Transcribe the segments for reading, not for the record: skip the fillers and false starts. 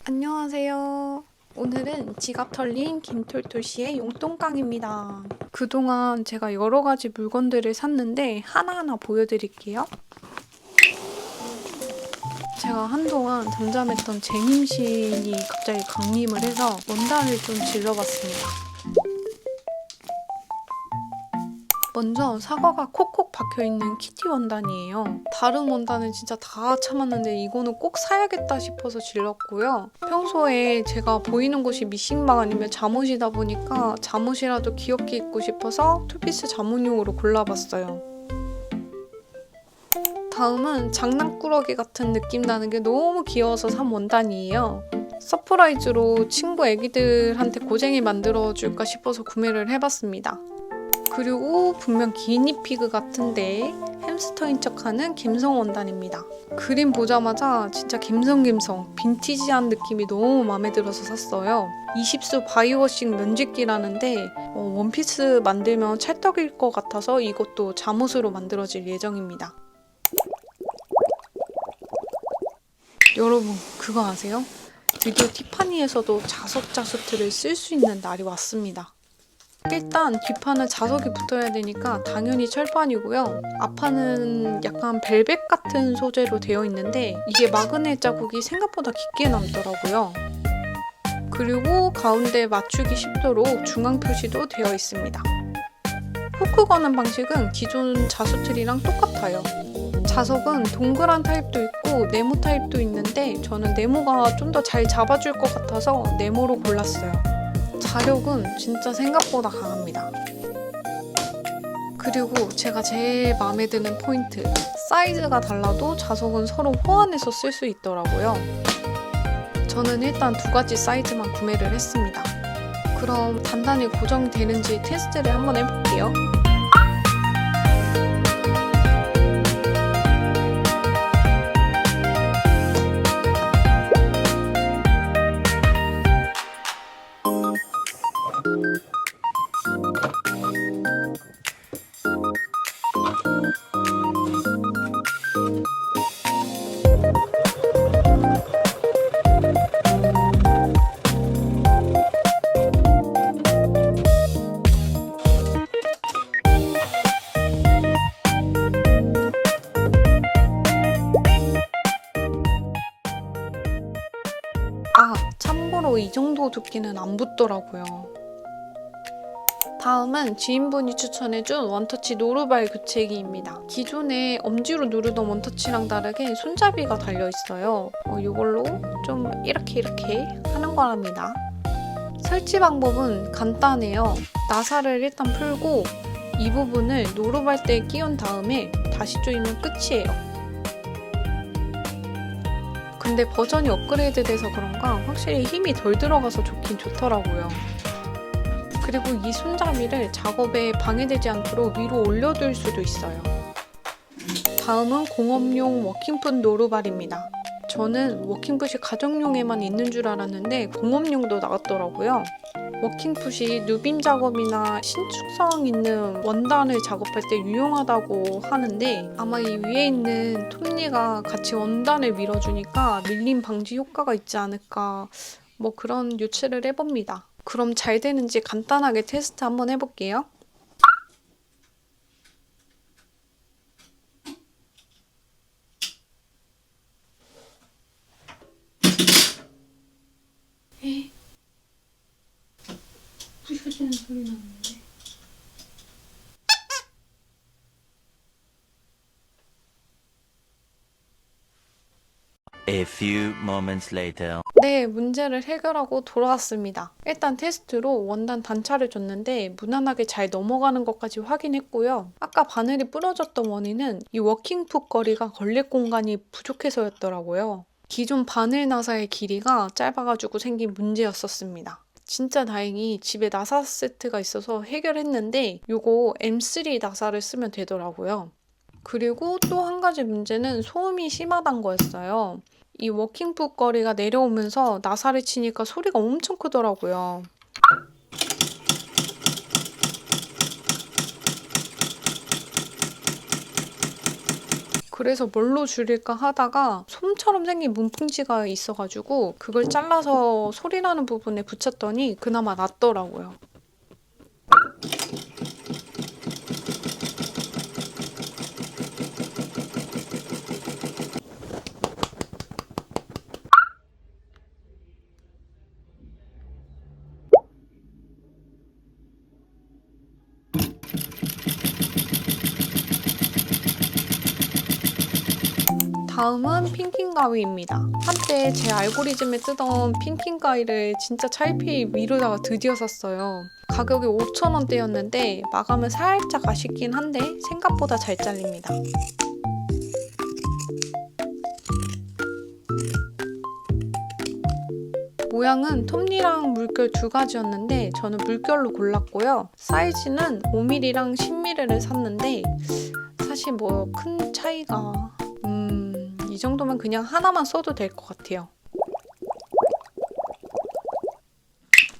안녕하세요. 오늘은 지갑 털린 김톨톨씨의 용돈깡입니다. 그동안 제가 여러 가지 물건들을 샀는데 하나하나 보여드릴게요. 제가 한동안 잠잠했던 재림신이 갑자기 강림을 해서 원단을 좀 질러봤습니다. 먼저 사과가 콕콕 박혀있는 키티 원단이에요. 다른 원단은 진짜 다 참았는데 이거는 꼭 사야겠다 싶어서 질렀고요. 평소에 제가 보이는 곳이 미싱방 아니면 잠옷이다 보니까 잠옷이라도 귀엽게 입고 싶어서 투피스 잠옷용으로 골라봤어요. 다음은 장난꾸러기 같은 느낌 나는 게 너무 귀여워서 산 원단이에요. 서프라이즈로 친구 애기들한테 고쟁이 만들어줄까 싶어서 구매를 해봤습니다. 그리고 분명 기니피그 같은데 햄스터인 척하는 갬성 원단입니다. 그림 보자마자 진짜 갬성갬성 빈티지한 느낌이 너무 마음에 들어서 샀어요. 20수 바이워싱 면직기라는데 원피스 만들면 찰떡일 것 같아서 이것도 잠옷으로 만들어질 예정입니다. 여러분 그거 아세요? 드디어 티파니에서도 자석 자수트를 쓸 수 있는 날이 왔습니다. 일단 뒷판은 자석이 붙어야 되니까 당연히 철판이고요. 앞판은 약간 벨벳 같은 소재로 되어 있는데 이게 마그넷 자국이 생각보다 깊게 남더라고요. 그리고 가운데 맞추기 쉽도록 중앙 표시도 되어 있습니다. 후크 거는 방식은 기존 자수틀이랑 똑같아요. 자석은 동그란 타입도 있고 네모 타입도 있는데 저는 네모가 좀 더 잘 잡아줄 것 같아서 네모로 골랐어요. 자력은 진짜 생각보다 강합니다. 그리고 제가 제일 마음에 드는 포인트, 사이즈가 달라도 자석은 서로 호환해서 쓸 수 있더라고요. 저는 일단 2가지 사이즈만 구매를 했습니다. 그럼 단단히 고정되는지 테스트를 한번 해볼게요. 참고로 이 정도 두께는 안 붙더라고요. 다음은 지인분이 추천해준 원터치 노루발 교체기입니다. 기존에 엄지로 누르던 원터치랑 다르게 손잡이가 달려있어요. 이걸로 좀 이렇게 하는 거랍니다. 설치 방법은 간단해요. 나사를 일단 풀고 이 부분을 노루발대에 끼운 다음에 다시 조이면 끝이에요. 근데 버전이 업그레이드 돼서 그런가 확실히 힘이 덜 들어가서 좋긴 좋더라고요. 그리고 이 손잡이를 작업에 방해되지 않도록 위로 올려둘 수도 있어요. 다음은 공업용 워킹풋 노루발입니다. 저는 워킹풋이 가정용에만 있는 줄 알았는데 공업용도 나왔더라고요. 워킹풋이 누빔 작업이나 신축성 있는 원단을 작업할 때 유용하다고 하는데 아마 이 위에 있는 톱니가 같이 원단을 밀어주니까 밀림 방지 효과가 있지 않을까 뭐 그런 유추를 해봅니다. 그럼 잘 되는지 간단하게 테스트 한번 해볼게요. 부셔지는 소리 나는데. A few moments later. 네, 문제를 해결하고 돌아왔습니다. 일단 테스트로 원단 단차를 줬는데 무난하게 잘 넘어가는 것까지 확인했고요. 아까 바늘이 부러졌던 원인은 이 워킹풋 거리가 걸릴 공간이 부족해서였더라고요. 기존 바늘 나사의 길이가 짧아가지고 생긴 문제였었습니다. 진짜 다행히 집에 나사 세트가 있어서 해결했는데 이거 M3 나사를 쓰면 되더라고요. 그리고 또 한 가지 문제는 소음이 심하단 거였어요. 이 워킹풋 거리가 내려오면서 나사를 치니까 소리가 엄청 크더라고요. 그래서 뭘로 줄일까 하다가 솜처럼 생긴 문풍지가 있어가지고 그걸 잘라서 소리 나는 부분에 붙였더니 그나마 낫더라고요. 다음은 핑킹 가위입니다. 한때 제 알고리즘에 뜨던 핑킹 가위를 진짜 차이페이 미루다가 드디어 샀어요. 가격이 5,000원대였는데 마감은 살짝 아쉽긴 한데 생각보다 잘 잘립니다. 모양은 톱니랑 물결 두 가지였는데 저는 물결로 골랐고요. 사이즈는 5mm랑 10mm를 샀는데 사실 뭐 큰 차이가 이 정도면 그냥 하나만 써도 될 것 같아요.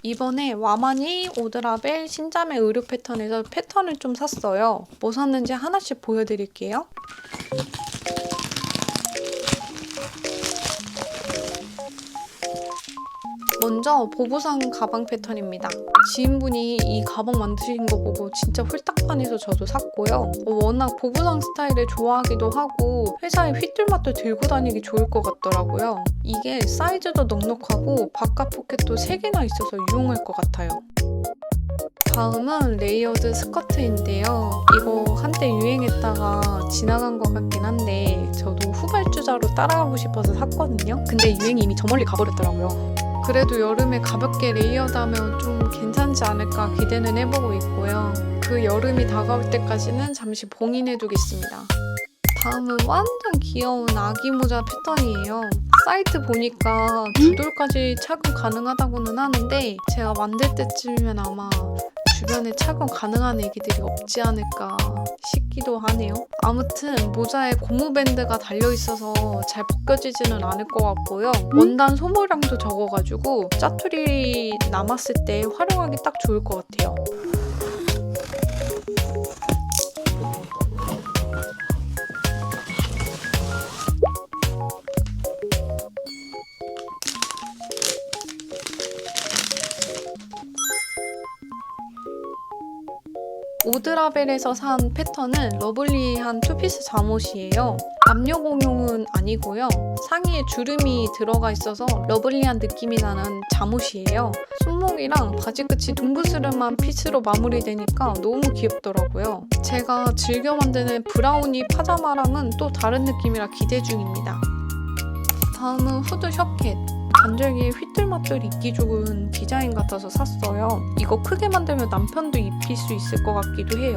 이번에 와마니 오드라벨 신자매 의류 패턴에서 패턴을 좀 샀어요. 뭐 샀는지 하나씩 보여드릴게요. 먼저 보부상 가방 패턴입니다. 지인분이 이 가방 만드신 거 보고 진짜 홀딱 반해서 저도 샀고요. 워낙 보부상 스타일을 좋아하기도 하고 회사에 휘뚤마뚤 들고 다니기 좋을 것 같더라고요. 이게 사이즈도 넉넉하고 바깥 포켓도 3개나 있어서 유용할 것 같아요. 다음은 레이어드 스커트인데요. 이거 한때 유행했다가 지나간 것 같긴 한데 저도 후발주자로 따라가고 싶어서 샀거든요. 근데 유행이 이미 저 멀리 가버렸더라고요. 그래도 여름에 가볍게 레이어드하면 좀 괜찮지 않을까 기대는 해보고 있고요. 그 여름이 다가올 때까지는 잠시 봉인해두겠습니다. 다음은 완전 귀여운 아기 모자 패턴이에요. 사이트 보니까 2돌까지 착용 가능하다고는 하는데 제가 만들 때쯤이면 아마 주변에 착용 가능한 애기들이 없지 않을까 싶기도 하네요. 아무튼 모자에 고무밴드가 달려있어서 잘 벗겨지지는 않을 것 같고요. 원단 소모량도 적어가지고 짜투리 남았을 때 활용하기 딱 좋을 것 같아요. 오드라벨에서 산 패턴은 러블리한 투피스 잠옷이에요. 남녀 공용은 아니고요. 상의에 주름이 들어가 있어서 러블리한 느낌이 나는 잠옷이에요. 손목이랑 바지 끝이 둥그스름한 핏으로 마무리되니까 너무 귀엽더라고요. 제가 즐겨 만드는 브라우니 파자마랑은 또 다른 느낌이라 기대 중입니다. 다음은 후드 셔켓. 관절기에 휘뚤마뚤 입기 좋은 디자인 같아서 샀어요. 이거 크게 만들면 남편도 입힐 수 있을 것 같기도 해요.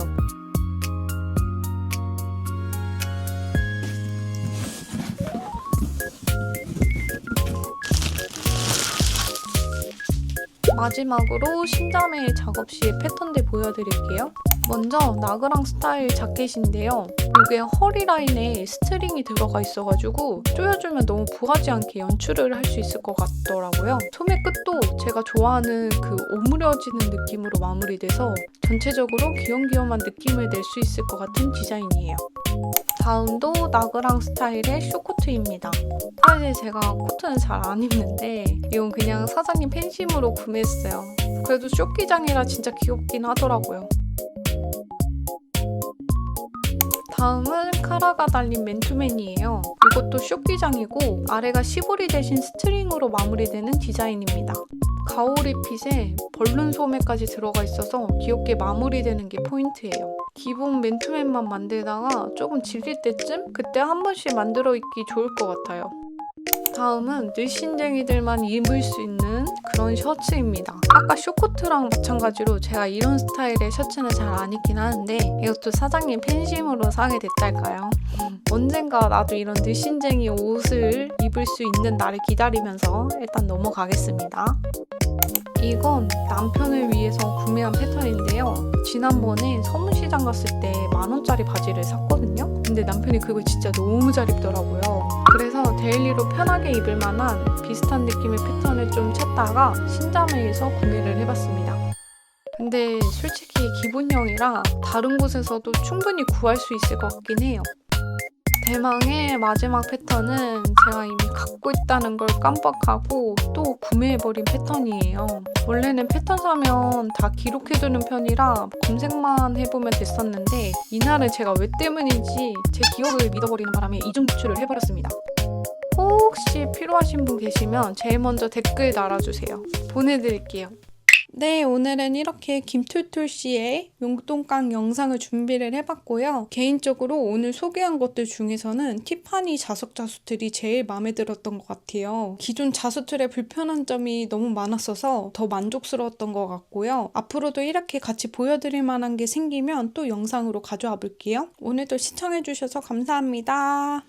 마지막으로 신자매 작업 시의 패턴들 보여드릴게요. 먼저 나그랑 스타일 자켓인데요. 이게 허리 라인에 스트링이 들어가 있어가지고 조여주면 너무 부하지 않게 연출을 할 수 있을 것 같더라고요. 소매 끝도 제가 좋아하는 그 오므려지는 느낌으로 마무리돼서 전체적으로 귀염귀염한 느낌을 낼 수 있을 것 같은 디자인이에요. 다음도 나그랑 스타일의 쇼코트입니다. 사실 제가 코트는 잘 안 입는데 이건 그냥 사장님 팬심으로 구매했어요. 그래도 쇼기장이라 진짜 귀엽긴 하더라고요. 다음은 카라가 달린 맨투맨이에요. 이것도 쇼기장이고 아래가 시보리 대신 스트링으로 마무리되는 디자인입니다. 가오리 핏에 벌룬 소매까지 들어가 있어서 귀엽게 마무리되는 게 포인트예요. 기본 맨투맨만 만들다가 조금 질릴 때쯤 그때 한 번씩 만들어 입기 좋을 것 같아요. 다음은 늘씬쟁이들만 입을 수 있는 그런 셔츠입니다. 아까 쇼코트랑 마찬가지로 제가 이런 스타일의 셔츠는 잘 안 입긴 하는데 이것도 사장님 팬심으로 사게 됐달까요? 언젠가 나도 이런 늘씬쟁이 옷을 입을 수 있는 날을 기다리면서 일단 넘어가겠습니다. 이건 남편을 위해서 구매한 패턴인데요. 지난번에 서문시장 갔을 때 10,000원짜리 바지를 샀거든요. 근데 남편이 그걸 진짜 너무 잘 입더라고요. 그래서 데일리로 편하게 입을 만한 비슷한 느낌의 패턴을 좀 찾다가 신자매에서 구매를 해봤습니다. 근데 솔직히 기본형이라 다른 곳에서도 충분히 구할 수 있을 것 같긴 해요. 대망의 마지막 패턴은 제가 이미 갖고 있다는 걸 깜빡하고 또 구매해버린 패턴이에요. 원래는 패턴 사면 다 기록해두는 편이라 검색만 해보면 됐었는데 이날은 제가 왜 때문인지 제 기억을 믿어버리는 바람에 이중 추출을 해버렸습니다. 혹시 필요하신 분 계시면 제일 먼저 댓글 달아주세요. 보내드릴게요. 네, 오늘은 이렇게 김툴툴 씨의 용돈깡 영상을 준비를 해봤고요. 개인적으로 오늘 소개한 것들 중에서는 티파니 자석 자수틀이 제일 마음에 들었던 것 같아요. 기존 자수틀의 불편한 점이 너무 많았어서 더 만족스러웠던 것 같고요. 앞으로도 이렇게 같이 보여드릴 만한 게 생기면 또 영상으로 가져와 볼게요. 오늘도 시청해주셔서 감사합니다.